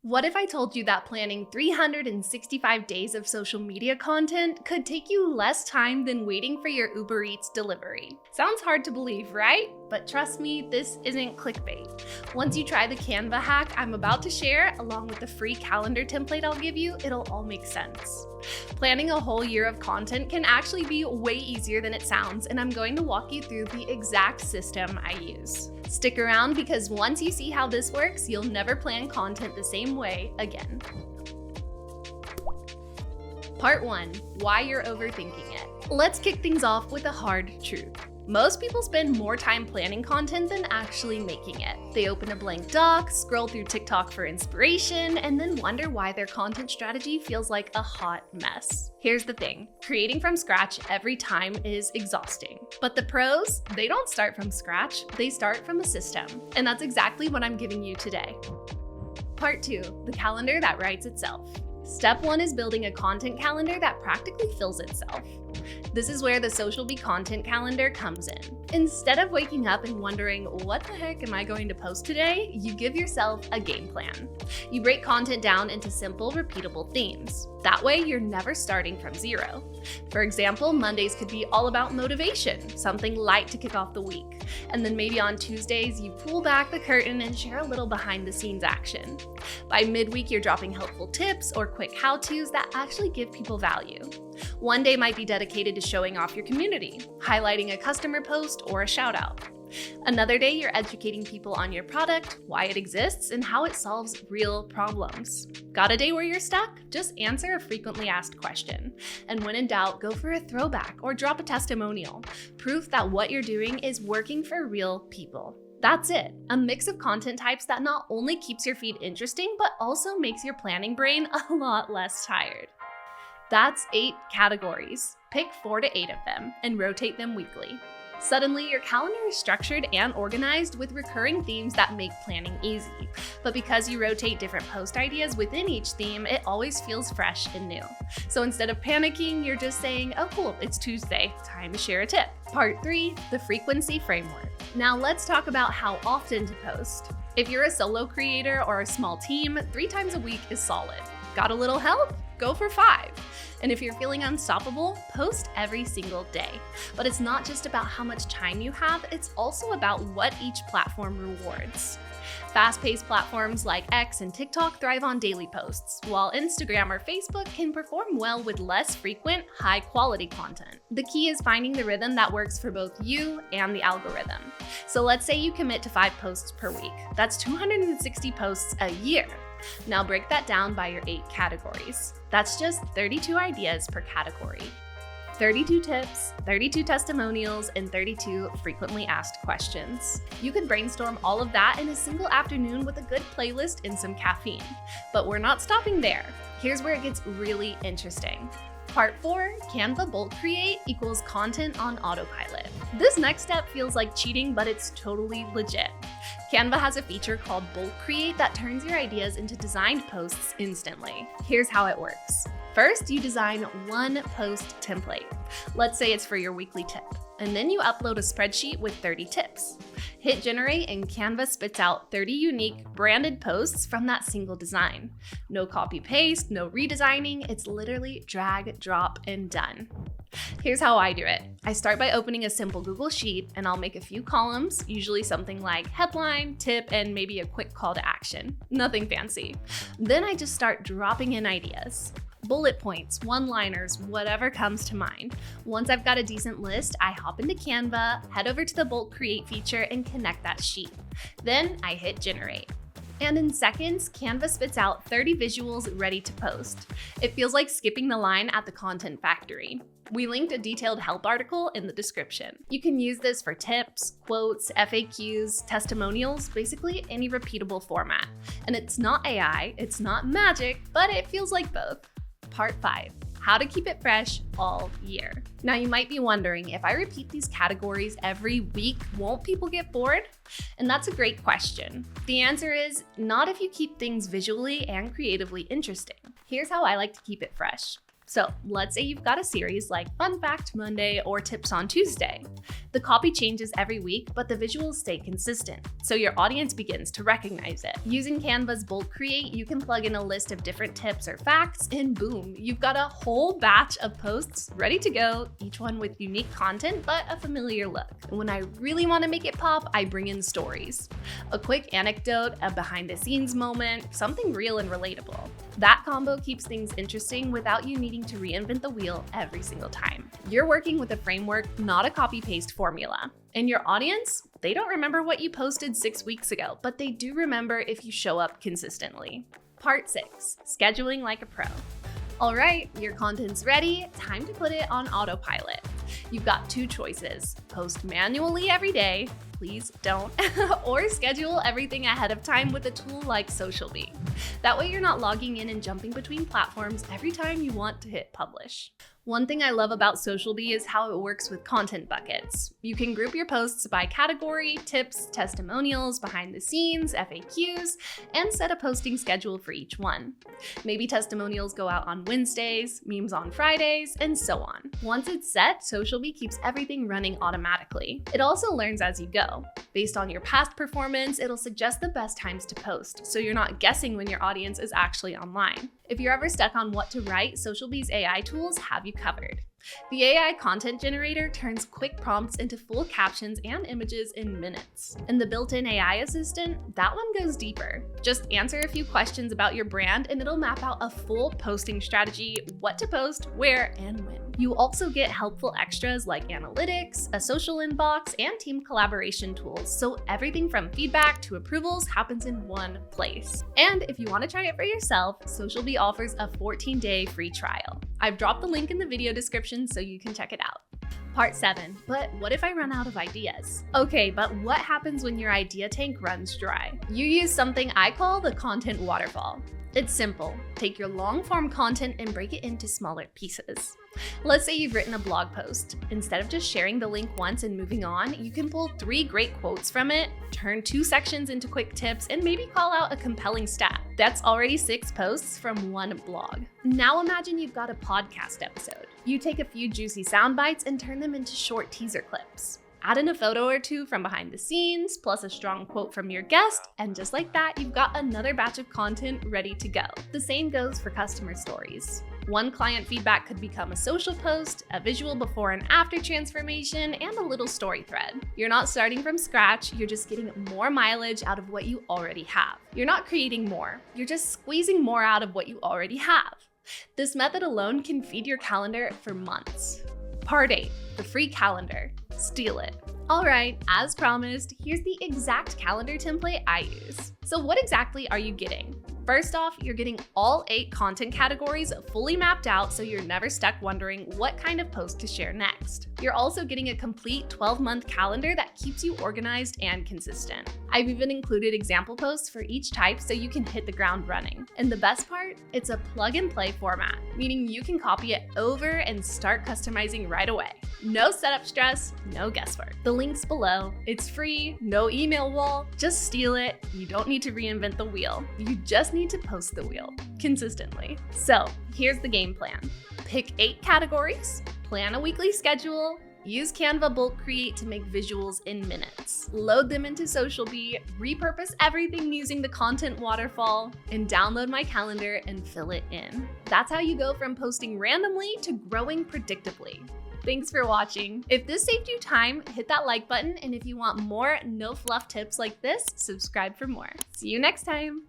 What if I told you that planning 365 days of social media content could take you less time than waiting for your Uber Eats delivery? Sounds hard to believe, right? But trust me, this isn't clickbait. Once you try the Canva hack I'm about to share, along with the free calendar template I'll give you, it'll all make sense. Planning a whole year of content can actually be way easier than it sounds, and I'm going to walk you through the exact system I use. Stick around because once you see how this works, you'll never plan content the same way again. Part 1. Why you're overthinking it. Let's kick things off with a hard truth. Most people spend more time planning content than actually making it. They open a blank doc, scroll through TikTok for inspiration, and then wonder why their content strategy feels like a hot mess. Here's the thing, creating from scratch every time is exhausting. But the pros, they don't start from scratch, they start from a system. And that's exactly what I'm giving you today. Part 2, the calendar that writes itself. Step 1 is building a content calendar that practically fills itself. This is where the SocialBee content calendar comes in. Instead of waking up and wondering, what the heck am I going to post today? You give yourself a game plan. You break content down into simple, repeatable themes. That way, you're never starting from zero. For example, Mondays could be all about motivation, something light to kick off the week. And then maybe on Tuesdays, you pull back the curtain and share a little behind-the-scenes action. By midweek, you're dropping helpful tips or quick how-tos that actually give people value. One day might be dedicated to showing off your community, highlighting a customer post or a shout-out. Another day, you're educating people on your product, why it exists, and how it solves real problems. Got a day where you're stuck? Just answer a frequently asked question. And when in doubt, go for a throwback or drop a testimonial. Proof that what you're doing is working for real people. That's it, a mix of content types that not only keeps your feed interesting, but also makes your planning brain a lot less tired. That's 8 categories. Pick 4 to 8 of them and rotate them weekly. Suddenly, your calendar is structured and organized with recurring themes that make planning easy. But because you rotate different post ideas within each theme, it always feels fresh and new. So instead of panicking, you're just saying, oh cool, it's Tuesday, time to share a tip. Part 3, the frequency framework. Now let's talk about how often to post. If you're a solo creator or a small team, 3 times a week is solid. Got a little help? Go for 5. And if you're feeling unstoppable, post every single day. But it's not just about how much time you have, it's also about what each platform rewards. Fast-paced platforms like X and TikTok thrive on daily posts, while Instagram or Facebook can perform well with less frequent, high-quality content. The key is finding the rhythm that works for both you and the algorithm. So let's say you commit to 5 posts per week. That's 260 posts a year. Now break that down by your 8 categories. That's just 32 ideas per category. 32 tips, 32 testimonials, and 32 frequently asked questions. You could brainstorm all of that in a single afternoon with a good playlist and some caffeine. But we're not stopping there. Here's where it gets really interesting. Part 4, Canva Bulk Create equals content on autopilot. This next step feels like cheating, but it's totally legit. Canva has a feature called Bulk Create that turns your ideas into designed posts instantly. Here's how it works. First, you design one post template. Let's say it's for your weekly tip. And then you upload a spreadsheet with 30 tips. Hit generate and Canva spits out 30 unique branded posts from that single design. No copy paste, no redesigning, it's literally drag, drop, and done. Here's how I do it. I start by opening a simple Google Sheet and I'll make a few columns, usually something like headline, tip, and maybe a quick call to action. Nothing fancy. Then I just start dropping in ideas. Bullet points, one-liners, whatever comes to mind. Once I've got a decent list, I hop into Canva, head over to the Bulk Create feature, and connect that sheet. Then I hit generate. And in seconds, Canva spits out 30 visuals ready to post. It feels like skipping the line at the content factory. We linked a detailed help article in the description. You can use this for tips, quotes, FAQs, testimonials, basically any repeatable format. And it's not AI, it's not magic, but it feels like both. Part 5, how to keep it fresh all year. Now you might be wondering, if I repeat these categories every week, won't people get bored? And that's a great question. The answer is not if you keep things visually and creatively interesting. Here's how I like to keep it fresh. So let's say you've got a series like Fun Fact Monday or Tips on Tuesday. The copy changes every week, but the visuals stay consistent, so your audience begins to recognize it. Using Canva's Bulk Create, you can plug in a list of different tips or facts, and boom, you've got a whole batch of posts ready to go, each one with unique content but a familiar look. And when I really want to make it pop, I bring in stories. A quick anecdote, a behind-the-scenes moment, something real and relatable. That combo keeps things interesting without you needing to reinvent the wheel every single time. You're working with a framework, not a copy-paste formula. And your audience, they don't remember what you posted 6 weeks ago, but they do remember if you show up consistently. Part 6, scheduling like a pro. All right, your content's ready, time to put it on autopilot. You've got 2 choices: post manually every day, please don't, or schedule everything ahead of time with a tool like SocialBee. That way you're not logging in and jumping between platforms every time you want to hit publish. One thing I love about SocialBee is how it works with content buckets. You can group your posts by category, tips, testimonials, behind the scenes, FAQs, and set a posting schedule for each one. Maybe testimonials go out on Wednesdays, memes on Fridays, and so on. Once it's set, SocialBee keeps everything running automatically. It also learns as you go. Based on your past performance, it'll suggest the best times to post, so you're not guessing when your audience is actually online. If you're ever stuck on what to write, SocialBee's AI tools have you covered. The AI content generator turns quick prompts into full captions and images in minutes. And the built-in AI assistant, that one goes deeper. Just answer a few questions about your brand and it'll map out a full posting strategy, what to post, where, and when. You also get helpful extras like analytics, a social inbox, and team collaboration tools, so everything from feedback to approvals happens in one place. And if you want to try it for yourself, SocialBee offers a 14-day free trial. I've dropped the link in the video description so you can check it out. Part 7, but what if I run out of ideas? Okay, but what happens when your idea tank runs dry? You use something I call the content waterfall. It's simple. Take your long-form content and break it into smaller pieces. Let's say you've written a blog post. Instead of just sharing the link once and moving on, you can pull 3 great quotes from it, turn 2 sections into quick tips, and maybe call out a compelling stat. That's already 6 posts from one blog. Now imagine you've got a podcast episode. You take a few juicy sound bites and turn them into short teaser clips. Add in a photo or 2 from behind the scenes, plus a strong quote from your guest, and just like that, you've got another batch of content ready to go. The same goes for customer stories. One client feedback could become a social post, a visual before and after transformation, and a little story thread. You're not starting from scratch, you're just getting more mileage out of what you already have. You're not creating more, you're just squeezing more out of what you already have. This method alone can feed your calendar for months. Part 8, the free calendar. Steal it. All right, as promised, here's the exact calendar template I use. So what exactly are you getting? First off, you're getting all 8 content categories fully mapped out so you're never stuck wondering what kind of post to share next. You're also getting a complete 12-month calendar that keeps you organized and consistent. I've even included example posts for each type so you can hit the ground running. And the best part? It's a plug-and-play format, meaning you can copy it over and start customizing right away. No setup stress, no guesswork. The link's below. It's free, no email wall. Just steal it. You don't need to reinvent the wheel. You just need to post the wheel consistently. So here's the game plan. Pick 8 categories, plan a weekly schedule, use Canva Bulk Create to make visuals in minutes, load them into SocialBee, repurpose everything using the content waterfall, and download my calendar and fill it in. That's how you go from posting randomly to growing predictably. Thanks for watching. If this saved you time, hit that like button, and if you want more no fluff tips like this, subscribe for more. See you next time.